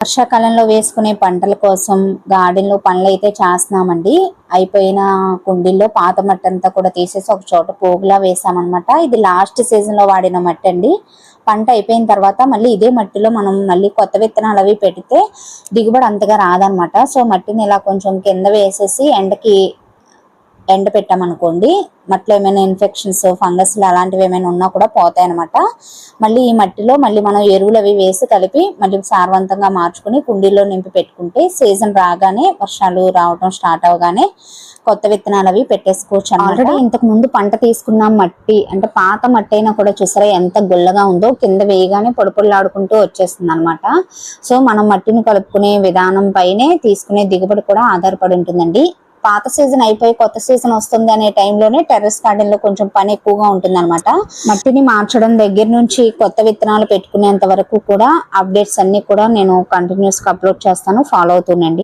వర్షాకాలంలో వేసుకునే పంటల కోసం గార్డెన్ లో పనులు అయితే చేస్తున్నామండి. అయిపోయిన కుండీల్లో పాత మట్టి అంతా కూడా తీసేసి ఒక చోట పోగులా వేసామన్నమాట. ఇది లాస్ట్ సీజన్ లో వాడిన మట్టి అండి. పంట అయిపోయిన తర్వాత మళ్ళీ ఇదే మట్టిలో మనం మళ్ళీ కొత్త విత్తనాలు అవి పెడితే దిగుబడి అంతగా రాదనమాట. సో మట్టిని ఇలా కొంచెం కింద వేసేసి ఎండ పెట్టామనుకోండి, మట్టిలో ఏమైనా ఇన్ఫెక్షన్స్ ఫంగస్ అలాంటివి ఏమైనా ఉన్నా కూడా పోతాయి అనమాట. మళ్ళీ ఈ మట్టిలో మళ్ళీ మనం ఎరువులు అవి వేసి కలిపి మళ్ళీ సారవంతంగా మార్చుకుని కుండీలో నింపి పెట్టుకుంటే సీజన్ రాగానే వర్షాలు రావడం స్టార్ట్ అవగానే కొత్త విత్తనాలు అవి పెట్టేసుకోవచ్చు. ఆల్రెడీ ఇంతకు ముందు పంట తీసుకున్న మట్టి అంటే పాత మట్టి అయినా కూడా చూసారా ఎంత గుల్లగా ఉందో, కింద వేయగానే పొడిపొడిలాడుకుంటూ వచ్చేస్తుంది అనమాట. సో మనం మట్టిని కలుపుకునే విధానం పైనే తీసుకునే దిగుబడి కూడా ఆధారపడి ఉంటుందండి. పాత సీజన్ అయిపోయి కొత్త సీజన్ వస్తుంది అనే టైంలోనే టెర్రస్ గార్డెన్ లో కొంచెం పని ఎక్కువగా ఉంటుంది అనమాట. మట్టిని మార్చడం దగ్గర నుంచి కొత్త విత్తనాలు పెట్టుకునేంత వరకు కూడా అప్డేట్స్ అన్ని కూడా నేను కంటిన్యూస్ గా అప్లోడ్ చేస్తాను, ఫాలో అవుతుండండి.